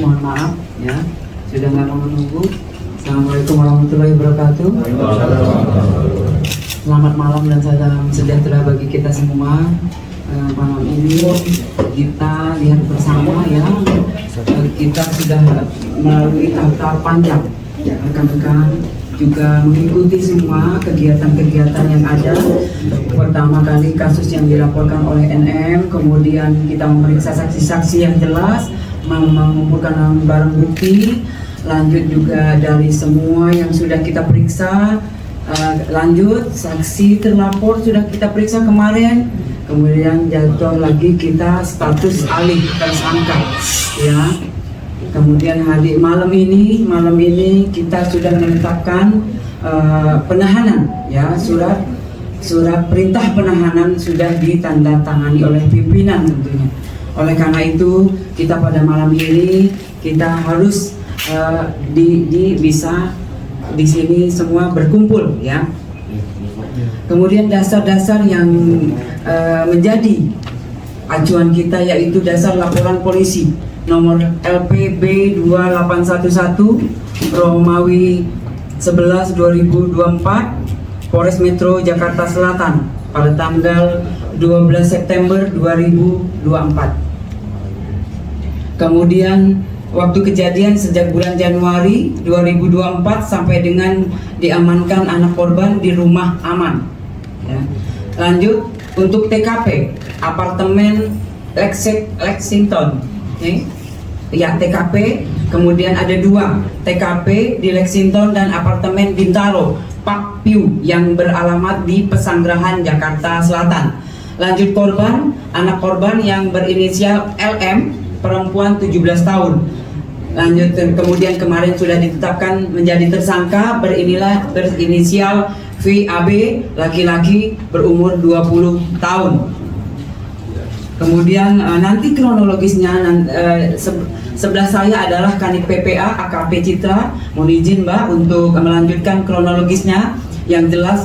mohon maaf ya sudah lama menunggu. Assalamualaikum warahmatullahi wabarakatuh. Selamat malam dan salam sejahtera bagi kita semua. Malam ini kita lihat bersama ya, kita sudah melalui tahap panjang ya, rekan-rekan juga mengikuti semua kegiatan-kegiatan yang ada. Pertama kali kasus yang dilaporkan oleh NM, kemudian kita memeriksa saksi-saksi yang jelas, mengumpulkan barang bukti, lanjut juga dari semua yang sudah kita periksa, lanjut saksi terlapor sudah kita periksa kemarin, kemudian jatuh lagi kita status alih tersangka ya. Kemudian hari malam ini kita sudah menetapkan penahanan ya, surat perintah penahanan sudah ditandatangani oleh pimpinan tentunya. Oleh karena itu kita pada malam ini kita harus bisa di sini semua berkumpul ya. Kemudian dasar-dasar yang menjadi acuan kita yaitu dasar laporan polisi nomor LPB 2811 Romawi 11 2024 Polres Metro Jakarta Selatan pada tanggal 12 September 2024. Kemudian waktu kejadian sejak bulan Januari 2024 sampai dengan diamankan anak korban di rumah aman ya. Lanjut untuk TKP apartemen Lexington ya, TKP kemudian ada 2 TKP di Lexington dan apartemen Bintaro Park View yang beralamat di Pesanggerahan Jakarta Selatan. Lanjut korban, anak korban yang berinisial LM perempuan 17 tahun. Lanjut kemudian kemarin sudah ditetapkan menjadi tersangka berinisial VAB laki-laki berumur 20 tahun. Kemudian nanti kronologisnya sebelah saya adalah Kanit PPA AKP Citra. Mohon izin Mbak untuk melanjutkan kronologisnya yang jelas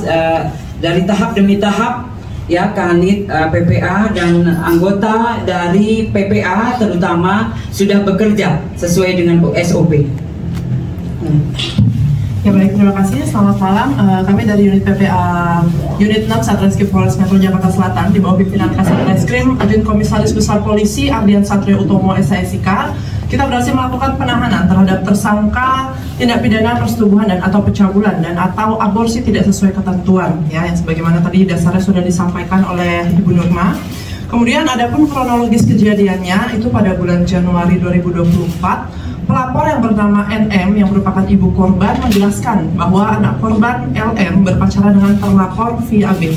dari tahap demi tahap ya. Kanit PPA dan anggota dari PPA terutama sudah bekerja sesuai dengan SOP. Ya baik, terima kasih. Selamat malam. Kami dari unit PPA Unit 6 Satreskrim Polres Metro Jakarta Selatan di bawah pimpinan Kasat Reskrim Adin Komisaris Besar Polisi Ardian Satrio Utomo SIK. Kita berhasil melakukan penahanan terhadap tersangka tindak pidana persetubuhan dan atau pencabulan dan atau aborsi tidak sesuai ketentuan ya, yang sebagaimana tadi dasarnya sudah disampaikan oleh Ibu Nurma. Kemudian adapun kronologis kejadiannya itu pada bulan Januari 2024. Pelapor yang bernama NM yang merupakan ibu korban menjelaskan bahwa anak korban LM berpacaran dengan terlapor VAB.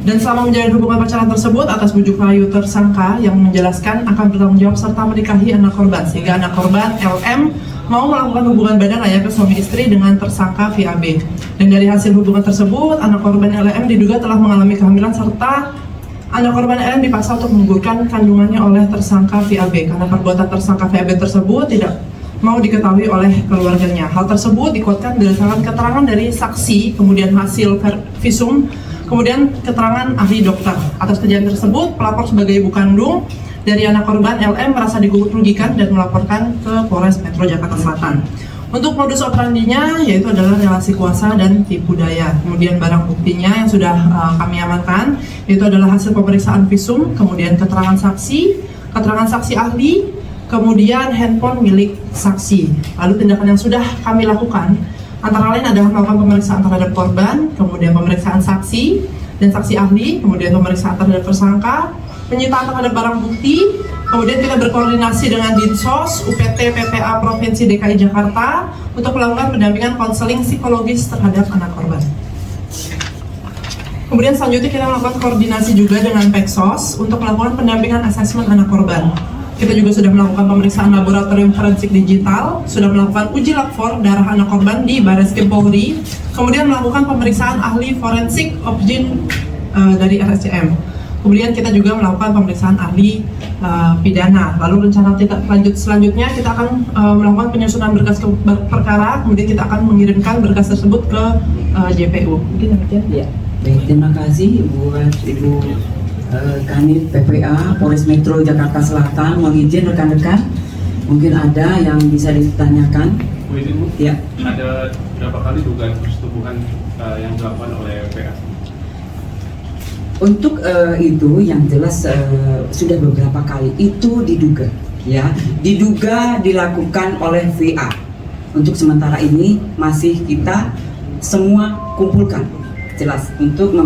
Dan selama menjalin hubungan pacaran tersebut atas bujuk rayu tersangka yang menjelaskan akan bertanggung jawab serta menikahi anak korban, sehingga anak korban LM mau melakukan hubungan badan layaknya suami istri dengan tersangka VAB. Dan dari hasil hubungan tersebut, anak korban LM diduga telah mengalami kehamilan serta anak korban LM dipaksa untuk menggugurkan kandungannya oleh tersangka VAB karena perbuatan tersangka VAB tersebut tidak mau diketahui oleh keluarganya. Hal tersebut dikuatkan berdasarkan keterangan dari saksi, kemudian hasil visum, kemudian keterangan ahli dokter. Atas kejadian tersebut, pelapor sebagai ibu kandung dari anak korban LM merasa dirugikan dan melaporkan ke Polres Metro Jakarta Selatan. Untuk modus operandinya yaitu adalah relasi kuasa dan tipu daya. Kemudian barang buktinya yang sudah kami amankan yaitu adalah hasil pemeriksaan visum, kemudian keterangan saksi ahli, kemudian handphone milik saksi. Lalu tindakan yang sudah kami lakukan antara lain adalah melakukan pemeriksaan terhadap korban, kemudian pemeriksaan saksi dan saksi ahli, kemudian pemeriksaan terhadap tersangka, penyitaan terhadap barang bukti, kemudian kita berkoordinasi dengan Dinsos, UPT PPA Provinsi DKI Jakarta untuk melakukan pendampingan konseling psikologis terhadap anak korban. Kemudian selanjutnya kita melakukan koordinasi juga dengan Peksos untuk melakukan pendampingan asesmen anak korban. Kita juga sudah melakukan pemeriksaan laboratorium forensik digital, sudah melakukan uji lapor darah anak korban di Barreskrim Polri, kemudian melakukan pemeriksaan ahli forensik objin dari RSCM. Kemudian kita juga melakukan pemeriksaan ahli pidana. Lalu rencana selanjutnya kita akan melakukan penyusunan berkas perkara, kemudian kita akan mengirimkan berkas tersebut ke JPU. Mungkin demikian. Ya. Baik, terima kasih buat Ibu Kanit PPA Polres Metro Jakarta Selatan. Mohon izin rekan-rekan Mungkin ada yang bisa ditanyakan? Bu izin Bu, Ya. ada berapa kali dugaan persetubuhan yang dilakukan oleh PA? Untuk itu yang jelas sudah beberapa kali itu diduga, ya, diduga dilakukan oleh VA. Untuk sementara ini masih kita semua kumpulkan, jelas untuk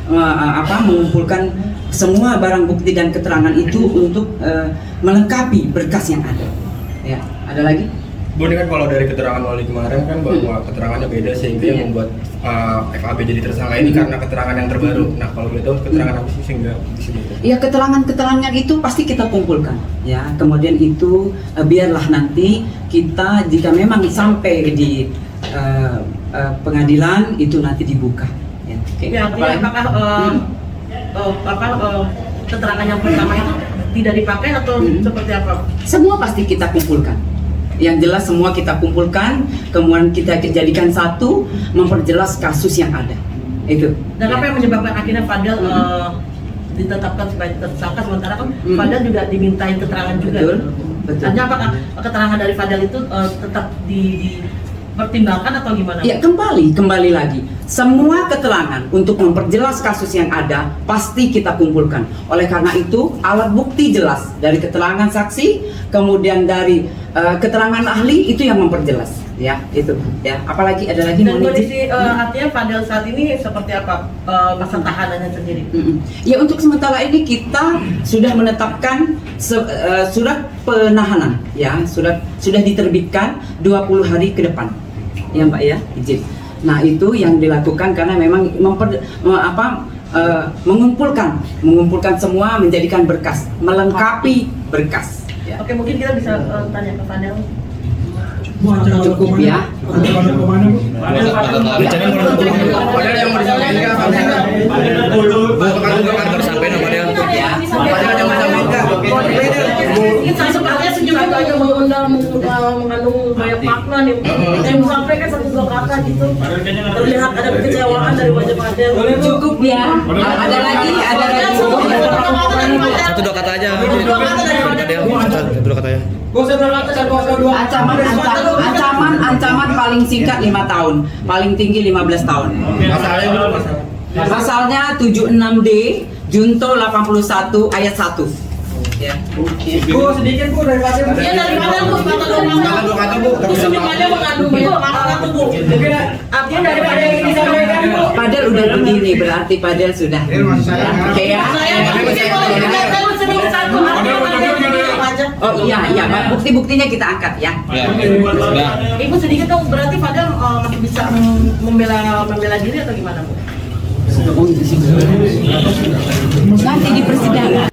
mengumpulkan semua barang bukti dan keterangan itu untuk melengkapi berkas yang ada. Ya, ada lagi? Bu, ini kan kalau dari keterangan wali kemarin kan bahwa keterangannya beda sehingga yang membuat FAB jadi tersangka ini karena keterangan yang terbaru. Nah, kalau boleh tahu keterangan apa sih sehingga di sini? Ya, keterangan-keterangan itu pasti kita kumpulkan, ya. Kemudian itu biarlah nanti kita jika memang sampai di pengadilan itu nanti dibuka. Ya, oke. Ya, artinya apakah keterangan yang pertama itu tidak dipakai atau seperti apa? Semua pasti kita kumpulkan. Yang jelas semua kita kumpulkan, kemudian kita jadikan satu, memperjelas kasus yang ada. Itu. Dan ya. apa yang menyebabkan akhirnya Fadel ditetapkan sebagai tersangka sementara kan Fadel juga dimintain keterangan juga. Betul. Betul. Artinya apakah keterangan dari Fadel itu tetap dipertimbangkan atau gimana? Ya, kembali lagi. Semua keterangan untuk memperjelas kasus yang ada pasti kita kumpulkan. Oleh karena itu, alat bukti jelas dari keterangan saksi, kemudian dari keterangan ahli itu yang memperjelas. Ya, itu. Ya, apalagi ada lagi Dan mohon izin. kondisi artinya Fadel saat ini seperti apa masa tahanannya sendiri? Ya, untuk sementara ini kita sudah menetapkan surat penahanan, ya, sudah diterbitkan 20 hari ke depan. Ya, Mbak, ya, izin. Nah, itu yang dilakukan karena memang mengumpulkan semua, menjadikan berkas, melengkapi berkas. Ya. Oke, mungkin kita bisa tanya ke Fadel. Cukup ya. Padahal yang mau disampaikan nggak? Baru sampai nama dia. Padahal yang mau disampaikan Kita sepertinya senyum itu aja mengandung banyak makna nih. Yang disampaikan satu dua kata gitu. Terlihat ada kekecewaan dari wajah Fadel. Cukup ya. Ada lagi. Satu dua kata aja. Satu dua kata ya. Ancaman paling singkat 5 tahun, paling tinggi 15 tahun. Pasalnya 76D Junto 81 ayat 1. Ya. Bu, sedikit Bu dari Fadel. Iya, dari Fadel Bu, Dua kata Bu. Fadel mengandung banyak makna tuh Bu. Artinya dari Fadel yang disampaikan Bu. Padel udah begini, berarti Padel sudah. Oke ya. Oh iya, bukti-buktinya kita angkat ya. Ibu sedikit dong, berarti Fadel masih bisa membela diri atau gimana Bu? Nanti di persidangan.